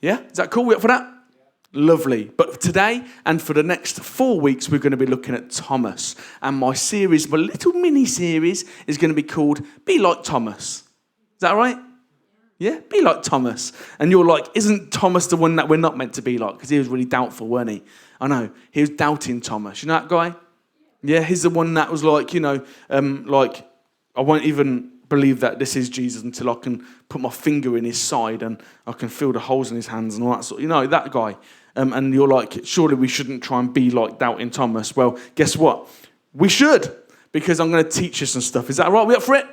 Yeah? Is that cool? We up for that? Lovely. But today and for the next 4 weeks, we're going to be looking at Thomas. And my series, my little mini-series, is going to be called Be Like Thomas. Is that right? Yeah? Be like Thomas. And you're like, isn't Thomas the one that we're not meant to be like? Because he was really doubtful, weren't he? I know. He was doubting Thomas. You know that guy? Yeah, he's the one that was like, like, I won't even believe that this is Jesus until I can put my finger in his side and I can feel the holes in his hands and all that sort. That guy. And you're like, surely we shouldn't try and be like doubting Thomas. Well, guess what? We should, because I'm going to teach you some stuff. Is that right? We up for it?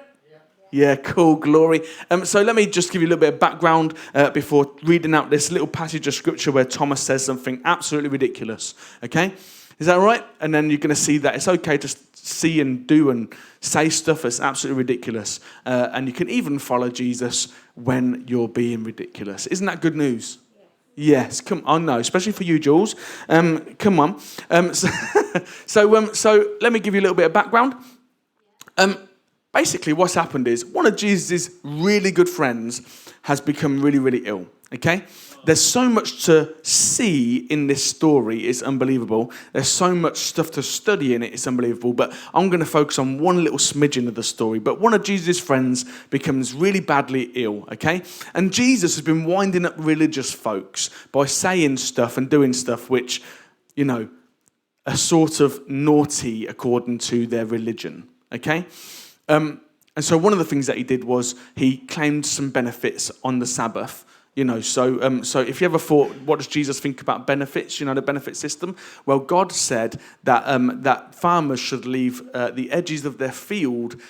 Yeah, cool, glory. So let me just give you a little bit of background before reading out this little passage of scripture where Thomas says something absolutely ridiculous. Okay? Is that right? And then you're going to see that it's okay to see and do and say stuff that's absolutely ridiculous. And you can even follow Jesus when you're being ridiculous. Isn't that good news? Yes, come on, no, especially for you, Jules. Come on. So let me give you a little bit of background. Basically, what's happened is one of Jesus' really good friends has become really, really ill. Okay? There's so much to see in this story, it's unbelievable. There's so much stuff to study in it, it's unbelievable. But I'm going to focus on one little smidgen of the story. But one of Jesus' friends becomes really badly ill, okay? And Jesus has been winding up religious folks by saying stuff and doing stuff which, are sort of naughty according to their religion, okay? And so one of the things that he did was he claimed some benefits on the Sabbath. So if you ever thought, what does Jesus think about benefits, the benefit system? Well, God said that farmers should leave the edges of their field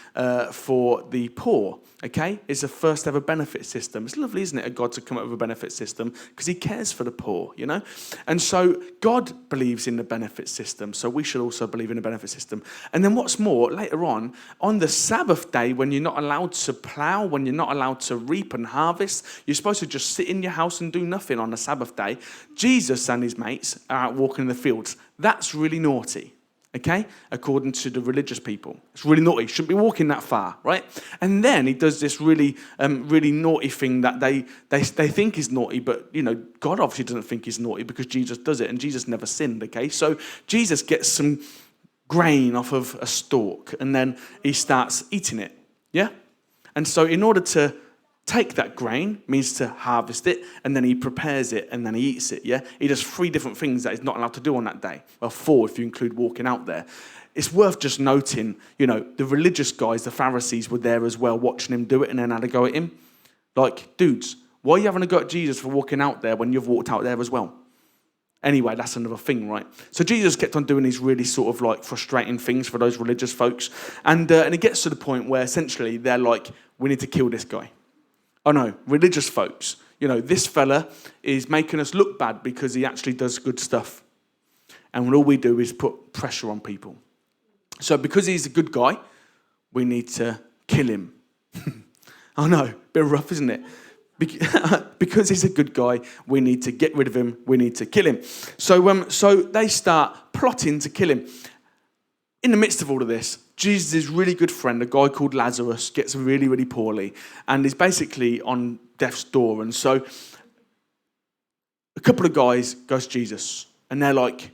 for the poor, okay? It's the first ever benefit system. It's lovely, isn't it, of God to come up with a benefit system because he cares for the poor, And so God believes in the benefit system, so we should also believe in the benefit system. And then what's more, later on the Sabbath day, when you're not allowed to plow, when you're not allowed to reap and harvest, you're supposed to just sit in your house and do nothing on the Sabbath day. Jesus and his mates are out walking in the fields. That's really naughty, okay? According to the religious people. It's really naughty. Shouldn't be walking that far, right? And then he does this really naughty thing that they think is naughty, but, God obviously doesn't think is naughty because Jesus does it, and Jesus never sinned, okay? So Jesus gets some grain off of a stalk, and then he starts eating it, yeah? And so in order to take that grain means to harvest it, and then he prepares it, and then he eats it, yeah? He does 3 different things that he's not allowed to do on that day. Well, 4 if you include walking out there. It's worth just noting, the religious guys, the Pharisees, were there as well, watching him do it and then had a go at him. Like, dudes, why are you having a go at Jesus for walking out there when you've walked out there as well? Anyway, that's another thing, right? So Jesus kept on doing these really sort of like frustrating things for those religious folks. And it gets to the point where essentially they're like, we need to kill this guy. Oh no, religious folks. This fella is making us look bad because he actually does good stuff. And all we do is put pressure on people. So because he's a good guy, we need to kill him. Oh no, bit rough, isn't it? Because he's a good guy, we need to get rid of him, we need to kill him. So they start plotting to kill him. In the midst of all of this, Jesus' really good friend, a guy called Lazarus, gets really, really poorly and is basically on death's door. And so a couple of guys go to Jesus and they're like,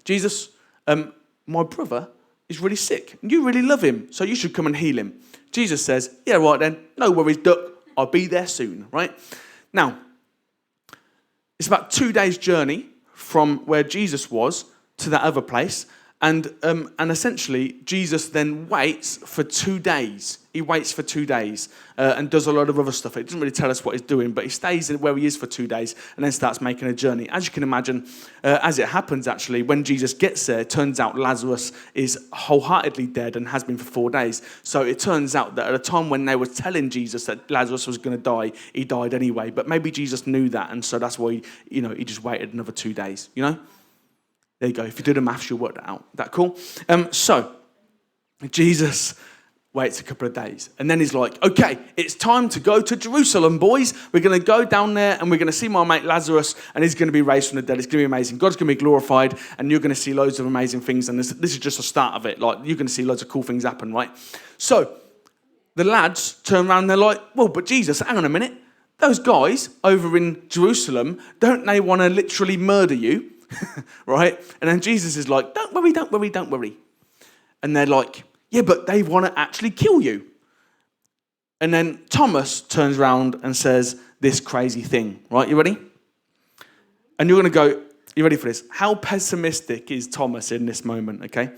Jesus, my brother is really sick and you really love him, so you should come and heal him. Jesus says, yeah, right then, no worries, duck, I'll be there soon, right? Now, it's about 2 days' journey from where Jesus was to that other place. And essentially, Jesus then waits for 2 days. He waits for 2 days and does a lot of other stuff. It doesn't really tell us what he's doing, but he stays where he is for 2 days and then starts making a journey. As you can imagine, as it happens, actually, when Jesus gets there, it turns out Lazarus is wholeheartedly dead and has been for 4 days. So it turns out that at a time when they were telling Jesus that Lazarus was going to die, he died anyway. But maybe Jesus knew that, and so that's why he just waited another 2 days, There you go. If you do the maths, you'll work that out. That cool? So Jesus waits a couple of days. And then he's like, okay, it's time to go to Jerusalem, boys. We're going to go down there and we're going to see my mate Lazarus, and he's going to be raised from the dead. It's going to be amazing. God's going to be glorified, and you're going to see loads of amazing things. And this is just the start of it. Like, you're going to see loads of cool things happen, right? So the lads turn around and they're like, well, but Jesus, hang on a minute. those guys over in Jerusalem, don't they want to literally murder you? Right? And then Jesus is like, don't worry, don't worry, don't worry. And they're like, yeah, but they want to actually kill you. And then Thomas turns around and says this crazy thing, right? You ready? And you're going to go, you ready for this? How pessimistic is Thomas in this moment, okay?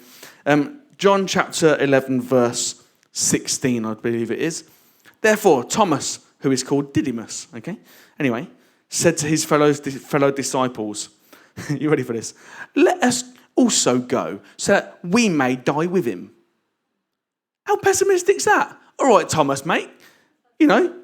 John chapter 11, verse 16, I believe it is. Therefore, Thomas, who is called Didymus, okay? Anyway, said to his fellow disciples, you ready for this? Let us also go so that we may die with him. How pessimistic is that? All right, Thomas, mate. You know,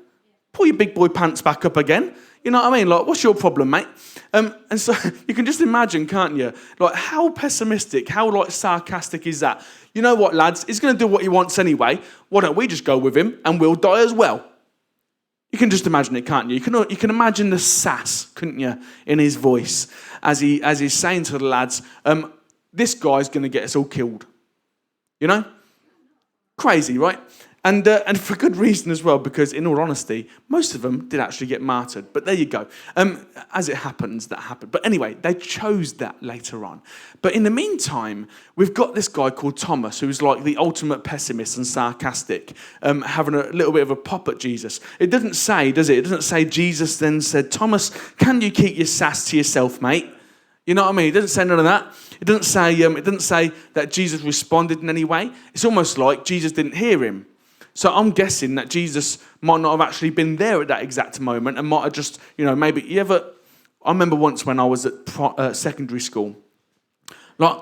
pull your big boy pants back up again. You know what I mean? Like, what's your problem, mate? And so you can just imagine, can't you? Like, how pessimistic, how, like, sarcastic is that? You know what, lads? He's going to do what he wants anyway. Why don't we just go with him and we'll die as well? You can just imagine it, can't you? You can imagine the sass, couldn't you, in his voice as he's saying to the lads, this guy's going to get us all killed. You know? Crazy, right? And for good reason as well, because in all honesty, most of them did actually get martyred. But there you go. As it happens, that happened. But anyway, they chose that later on. But in the meantime, we've got this guy called Thomas, who's like the ultimate pessimist and sarcastic, having a little bit of a pop at Jesus. It doesn't say, does it? It doesn't say Jesus then said, Thomas, can you keep your sass to yourself, mate? You know what I mean? It doesn't say none of that. It doesn't say that Jesus responded in any way. It's almost like Jesus didn't hear him. So I'm guessing that Jesus might not have actually been there at that exact moment and might have just, maybe I remember once when I was at secondary school, like,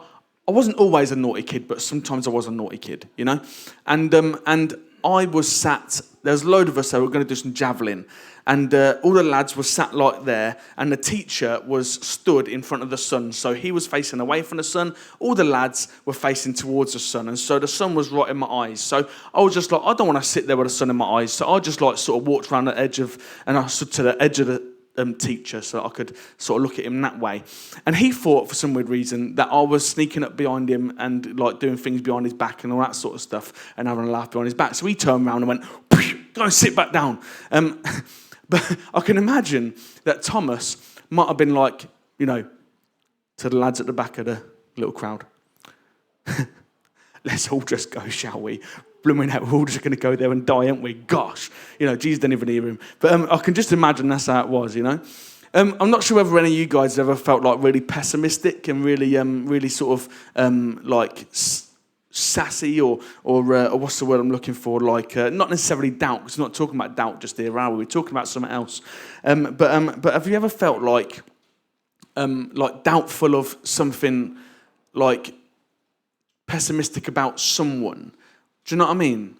I wasn't always a naughty kid, but sometimes I was a naughty kid, and I was sat, there's a load of us that were going to do some javelin, and all the lads were sat like there, and the teacher was stood in front of the sun, so he was facing away from the sun, all the lads were facing towards the sun, and so the sun was right in my eyes, so I was just like, I don't want to sit there with the sun in my eyes, so I just like sort of walked around the edge and I stood to the edge of the teacher so I could sort of look at him that way. And he thought for some weird reason that I was sneaking up behind him and like doing things behind his back and all that sort of stuff and having a laugh behind his back. So he turned around and went, go and sit back down. But I can imagine that Thomas might have been like, to the lads at the back of the little crowd, let's all just go, shall we? Blooming hell, we're all just going to go there and die, aren't we? Gosh, Jesus didn't even hear him. But I can just imagine that's how it was, I'm not sure whether any of you guys ever felt like really pessimistic and really sort of like sassy or what's the word I'm looking for? Like not necessarily doubt, because we're not talking about doubt just here, are we? We're talking about something else. But have you ever felt like doubtful of something, like pessimistic about someone? Do you know what I mean?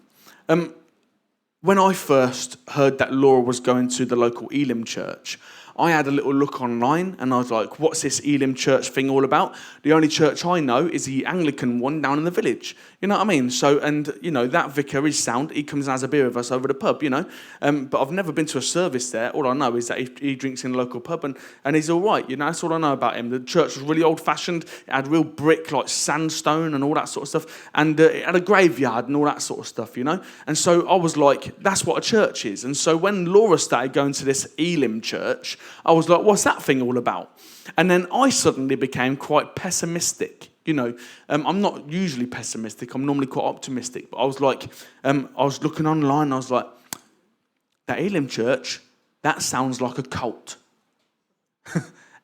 When I first heard that Laura was going to the local Elim church, I had a little look online and I was like, what's this Elim church thing all about? The only church I know is the Anglican one down in the village. You know what I mean? So, and, that vicar is sound. He comes and has a beer with us over the pub, But I've never been to a service there. All I know is that he drinks in the local pub and he's all right. That's all I know about him. The church was really old-fashioned. It had real brick, like sandstone and all that sort of stuff. And it had a graveyard and all that sort of stuff, And so I was like, that's what a church is. And so when Laura started going to this Elim church, I was like, what's that thing all about? And then I suddenly became quite pessimistic. I'm not usually pessimistic. I'm normally quite optimistic. But I was like, I was looking online. I was like, that Elim church, that sounds like a cult.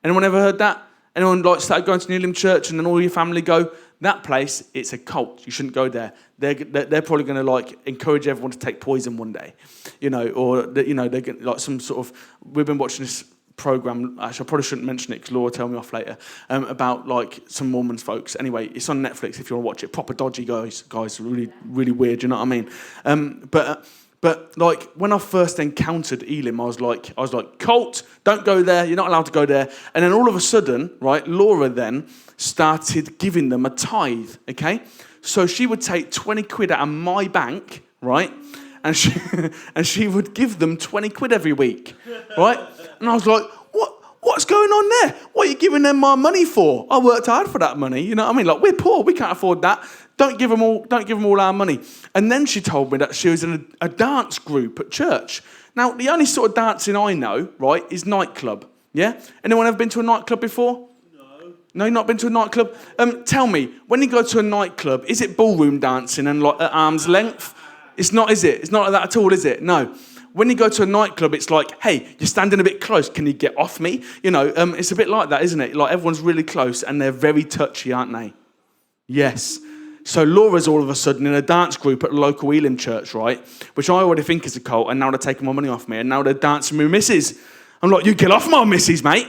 Anyone ever heard that? Anyone started going to the Elim church and then all your family go, that place, it's a cult. You shouldn't go there. They're probably going to encourage everyone to take poison one day, or they're going some sort of. We've been watching this program. Actually, I probably shouldn't mention it because Laura will tell me off later. About some Mormon folks. Anyway, it's on Netflix if you want to watch it. Proper dodgy guys, really, really weird. You know what I mean? But when I first encountered Elim, I was like, cult, don't go there. You're not allowed to go there. And then all of a sudden, right, Laura then started giving them a tithe. Okay, so she would take 20 quid out of my bank, right, and she would give them 20 quid every week, right. And I was like, what's going on there? What are you giving them my money for? I worked hard for that money. You know what I mean? Like, we're poor. We can't afford that. Don't give them all our money. And then she told me that she was in a dance group at church. Now, the only sort of dancing I know, right, is nightclub. Yeah? Anyone ever been to a nightclub before? No, you've not been to a nightclub? Tell me, when you go to a nightclub, is it ballroom dancing and like at arm's length? It's not, is it? It's not like that at all, is it? No. When you go to a nightclub, it's like, hey, you're standing a bit close. Can you get off me? You know, it's a bit like that, isn't it? Like everyone's really close and they're very touchy, aren't they? Yes. So Laura's all of a sudden in a dance group at the local Elim church, right? Which I already think is a cult, and now they're taking my money off me, and now they're dancing with missus. I'm like, you get off my missus, mate.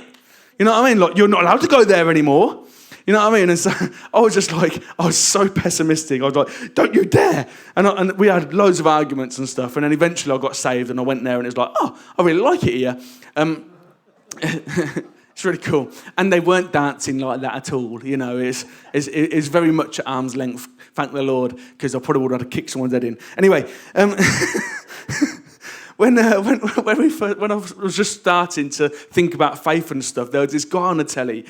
You know what I mean? Like, you're not allowed to go there anymore. You know what I mean? And so I was just like, I was so pessimistic. I was like, don't you dare. And we had loads of arguments and stuff. And then eventually I got saved and I went there and it was like, oh, I really like it here. It's really cool. And they weren't dancing like that at all. You know, it's very much at arm's length. Thank the Lord, because I probably would have had to kick someone's head in. Anyway, When I was just starting to think about faith and stuff, there was this guy on the telly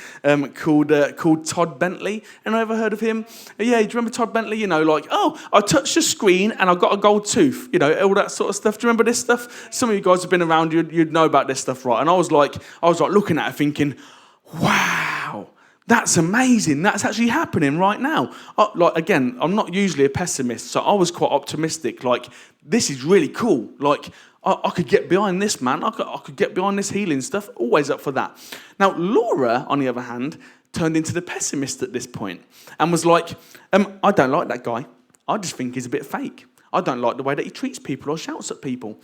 called Todd Bentley. Anyone ever heard of him? Yeah, do you remember Todd Bentley? You know, like, oh, I touched the screen and I got a gold tooth. You know, all that sort of stuff. Do you remember this stuff? Some of you guys have been around, you'd know about this stuff, right? And I was like looking at it thinking, wow, that's amazing. That's actually happening right now. Like, again, I'm not usually a pessimist, so I was quite optimistic. Like, this is really cool. Like, I could get behind this, man. I could get behind this healing stuff. Always up for that. Now, Laura, on the other hand, turned into the pessimist at this point and was like, I don't like that guy. I just think he's a bit fake. I don't like the way that he treats people or shouts at people.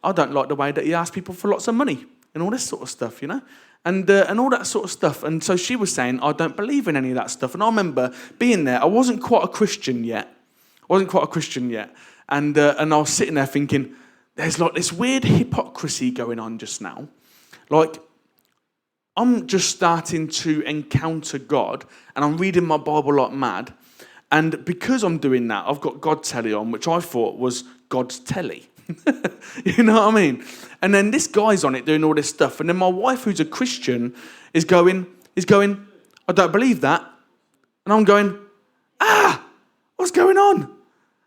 I don't like the way that he asks people for lots of money and all this sort of stuff, you know? And all that sort of stuff. And so she was saying, I don't believe in any of that stuff. And I remember being there. I wasn't quite a Christian yet. And I was sitting there thinking, there's like this weird hypocrisy going on just now. Like, I'm just starting to encounter God and I'm reading my Bible like mad. And because I'm doing that, I've got God telly on, which I thought was God's telly. You know what I mean? And then this guy's on it doing all this stuff. And then my wife, who's a Christian, is going, I don't believe that. And I'm going, what's going on?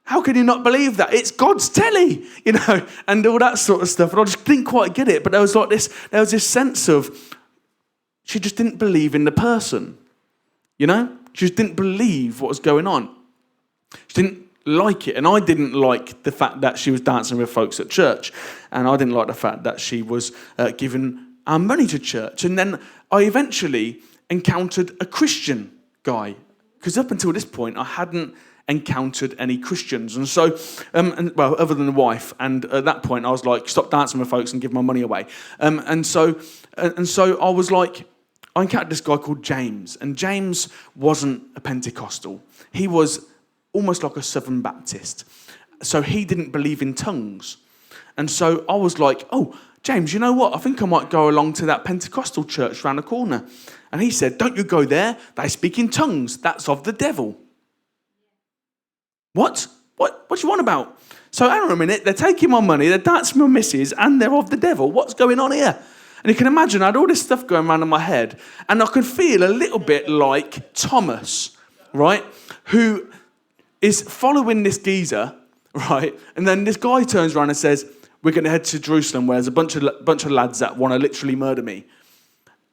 How can you not believe that? It's God's telly, you know, and all that sort of stuff. And I just didn't quite get it. But there was this sense of, she just didn't believe in the person, you know? She just didn't believe what was going on. She didn't like it. And I didn't like the fact that she was dancing with folks at church. And I didn't like the fact that she was giving our money to church. And then I eventually encountered a Christian guy. Because up until this point, I hadn't encountered any Christians. And so, other than the wife. And at that point, I was like, stop dancing with folks and give my money away. And so I was like, I encountered this guy called James. And James wasn't a Pentecostal. He was almost like a Southern Baptist. So he didn't believe in tongues. And so I was like, oh, James, you know what? I think I might go along to that Pentecostal church around the corner. And he said, don't you go there. They speak in tongues. That's of the devil. What do you want about? So hang on a minute, they're taking my money, they're dancing with my missus, and they're of the devil. What's going on here? And you can imagine, I had all this stuff going around in my head, and I could feel a little bit like Thomas, right? Who is following this geezer, right? And then this guy turns around and says, we're going to head to Jerusalem, where there's a bunch of lads that want to literally murder me.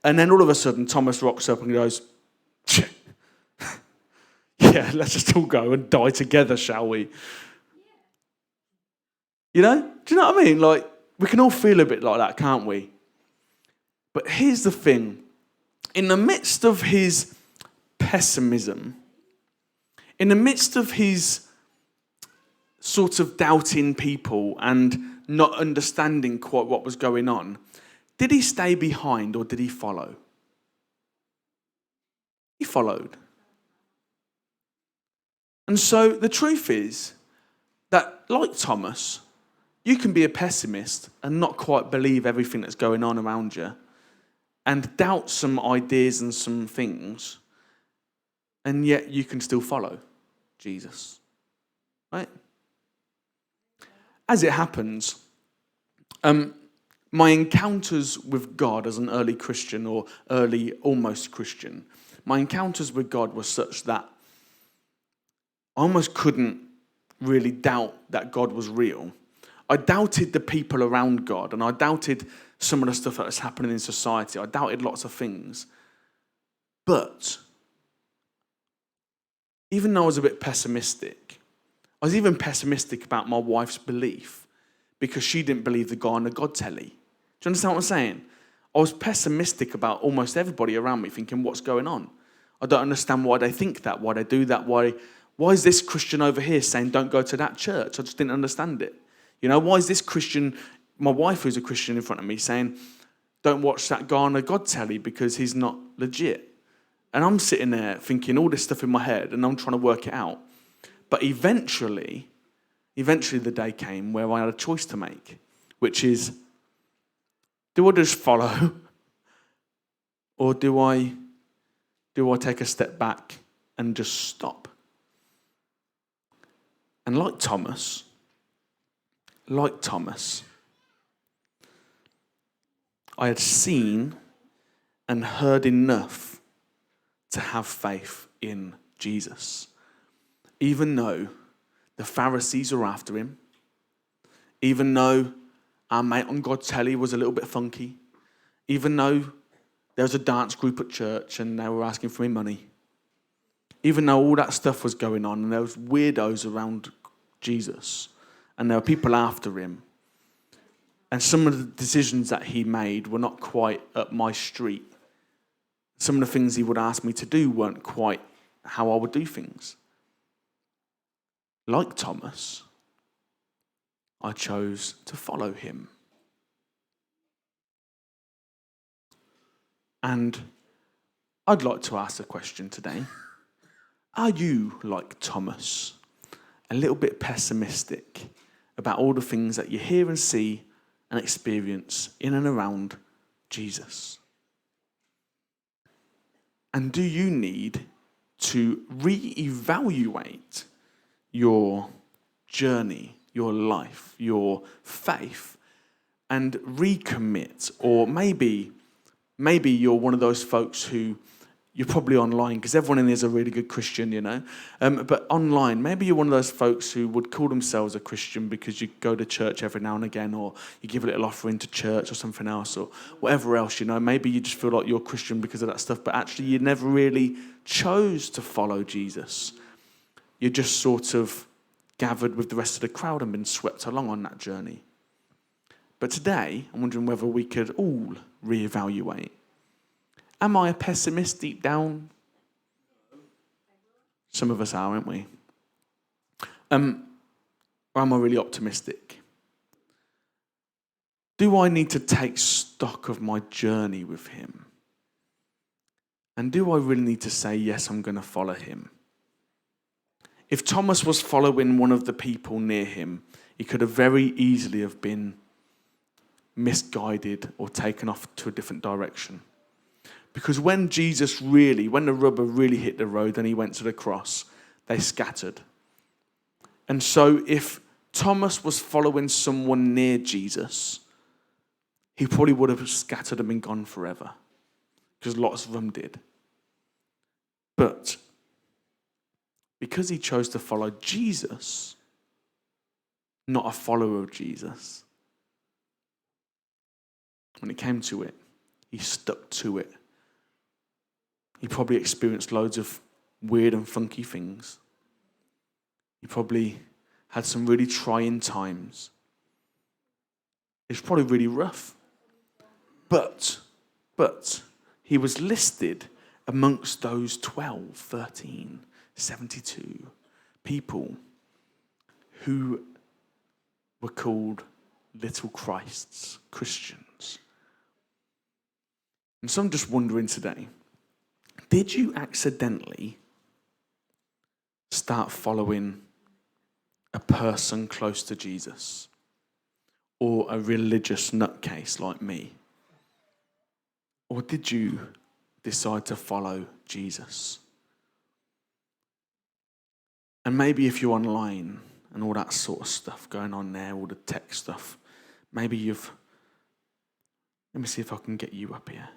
And then all of a sudden, Thomas rocks up and goes, yeah, let's just all go and die together, shall we? You know? Do you know what I mean? Like, we can all feel a bit like that, can't we? But here's the thing. In the midst of his pessimism, in the midst of his sort of doubting people and not understanding quite what was going on, did he stay behind or did he follow? He followed. And so the truth is that, like Thomas, you can be a pessimist and not quite believe everything that's going on around you and doubt some ideas and some things, and yet you can still follow Jesus, right? As it happens, my encounters with God as an early Christian or early almost Christian, my encounters with God were such that I almost couldn't really doubt that God was real. I doubted the people around God, and I doubted some of the stuff that was happening in society. I doubted lots of things. But even though I was a bit pessimistic, I was even pessimistic about my wife's belief because she didn't believe the guy on the God telly. Do you understand what I'm saying? I was pessimistic about almost everybody around me, thinking, what's going on? I don't understand why they think that, why they do that, why is this Christian over here saying don't go to that church? I just didn't understand it. You know, why is this Christian, my wife who's a Christian in front of me, saying don't watch that guy on the God telly because he's not legit? And I'm sitting there thinking all this stuff in my head and I'm trying to work it out. But eventually the day came where I had a choice to make, which is, do I just follow or do I take a step back and just stop? And like Thomas, I had seen and heard enough to have faith in Jesus. Even though the Pharisees were after him, even though our mate on God's telly was a little bit funky, even though there was a dance group at church and they were asking for me money, even though all that stuff was going on and there was weirdos around Jesus and there were people after him, and some of the decisions that he made were not quite up my street. Some of the things he would ask me to do weren't quite how I would do things. Like Thomas, I chose to follow him. And I'd like to ask a question today. Are you, like Thomas, a little bit pessimistic about all the things that you hear and see and experience in and around Jesus? And do you need to reevaluate your journey, your life, your faith, and recommit? Or maybe you're one of those folks who, you're probably online, because everyone in here is a really good Christian, you know. But online, maybe you're one of those folks who would call themselves a Christian because you go to church every now and again, or you give a little offering to church or something else, or whatever else, you know. Maybe you just feel like you're a Christian because of that stuff, but actually you never really chose to follow Jesus. You just sort of gathered with the rest of the crowd and been swept along on that journey. But today, I'm wondering whether we could all reevaluate. Am I a pessimist deep down? Some of us are, aren't we? Or am I really optimistic? Do I need to take stock of my journey with him? And do I really need to say, yes, I'm going to follow him? If Thomas was following one of the people near him, he could have very easily have been misguided or taken off to a different direction. Because when the rubber really hit the road and he went to the cross, they scattered. And so if Thomas was following someone near Jesus, he probably would have scattered and been gone forever. Because lots of them did. But because he chose to follow Jesus, not a follower of Jesus, when it came to it, he stuck to it. He probably experienced loads of weird and funky things. He probably had some really trying times. It was probably really rough. But he was listed amongst those 12, 13, 72 people who were called little Christs, Christians. And so I'm just wondering today, did you accidentally start following a person close to Jesus or a religious nutcase like me? Or did you decide to follow Jesus? And maybe if you're online and all that sort of stuff going on there, all the tech stuff, maybe let me see if I can get you up here.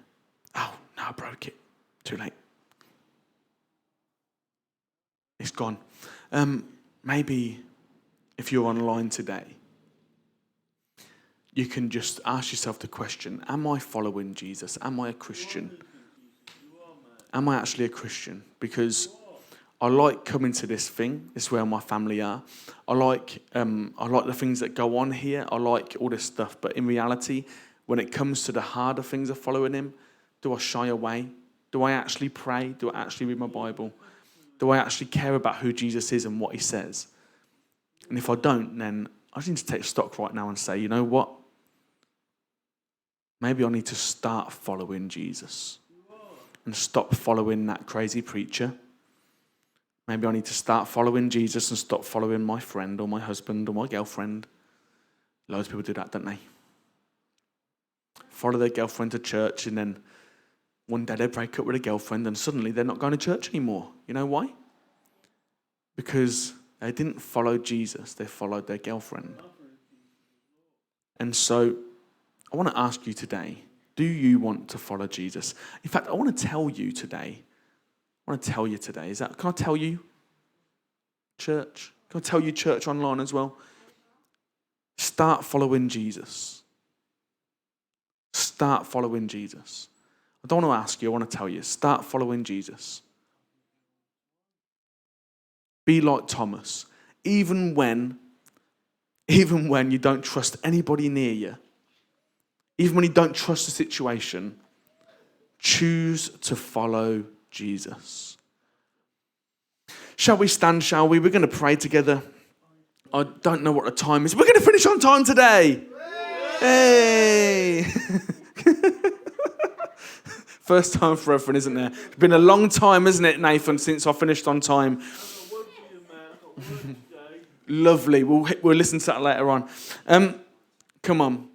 Oh, no, I broke it. Too late. It's gone. Maybe if you're online today you can just ask yourself the question, am I following Jesus? Am I a Christian? Am I actually a Christian? Because I like coming to this thing. This is where my family are. I like the things that go on here. I like all this stuff. But in reality, when it comes to the harder things of following him, do I shy away? Do I actually pray? Do I actually read my Bible? Do I actually care about who Jesus is and what he says? And if I don't, then I just need to take stock right now and say, you know what? Maybe I need to start following Jesus and stop following that crazy preacher. Maybe I need to start following Jesus and stop following my friend or my husband or my girlfriend. Loads of people do that, don't they? Follow their girlfriend to church, and then one day they break up with a girlfriend and suddenly they're not going to church anymore. You know why? Because they didn't follow Jesus, they followed their girlfriend. And so I want to ask you today, do you want to follow Jesus? In fact, I want to tell you today. Can I tell you, church? Can I tell you, church online as well? Start following Jesus. Start following Jesus. I don't want to ask you, I want to tell you. Start following Jesus. Be like Thomas. Even when you don't trust anybody near you, even when you don't trust the situation, choose to follow Jesus. Shall we stand, shall we? We're going to pray together. I don't know what the time is. We're going to finish on time today. Hey! First time for everyone, isn't there? It's been a long time, isn't it, Nathan, since I finished on time. Lovely. We'll listen to that later on. Come on.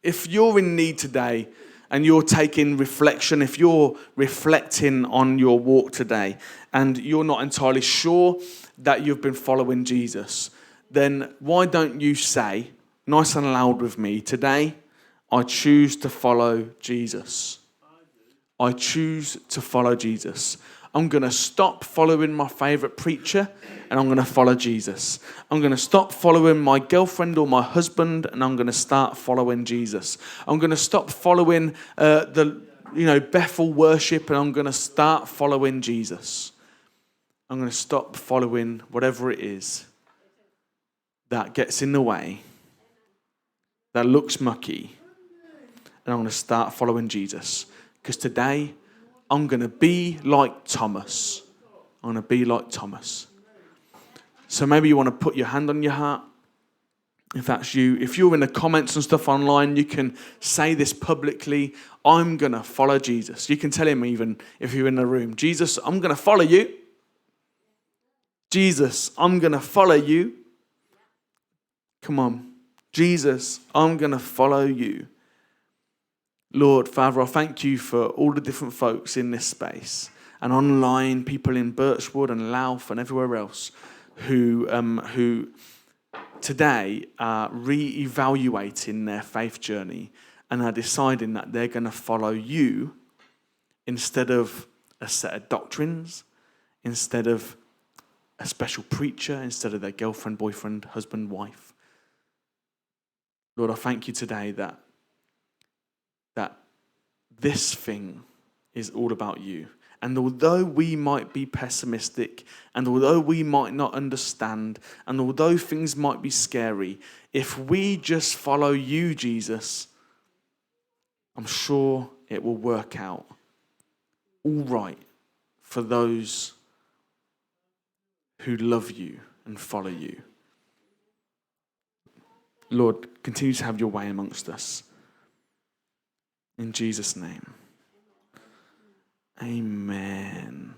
If you're in need today and you're taking reflection, if you're reflecting on your walk today and you're not entirely sure that you've been following Jesus, then why don't you say, nice and loud with me, today, I choose to follow Jesus. I choose to follow Jesus. I'm going to stop following my favourite preacher and I'm going to follow Jesus. I'm going to stop following my girlfriend or my husband and I'm going to start following Jesus. I'm going to stop following Bethel worship and I'm going to start following Jesus. I'm going to stop following whatever it is that gets in the way, that looks mucky, and I'm going to start following Jesus. Because today, I'm going to be like Thomas. I'm going to be like Thomas. So maybe you want to put your hand on your heart. If that's you, if you're in the comments and stuff online, you can say this publicly. I'm going to follow Jesus. You can tell him even if you're in the room, Jesus, I'm going to follow you. Jesus, I'm going to follow you. Come on. Jesus, I'm going to follow you. Lord, Father, I thank you for all the different folks in this space and online, people in Birchwood and Louth and everywhere else who today are re-evaluating their faith journey and are deciding that they're going to follow you instead of a set of doctrines, instead of a special preacher, instead of their girlfriend, boyfriend, husband, wife. Lord, I thank you today that this thing is all about you. And although we might be pessimistic, and although we might not understand, and although things might be scary, if we just follow you, Jesus, I'm sure it will work out all right for those who love you and follow you. Lord, continue to have your way amongst us. In Jesus' name. Amen.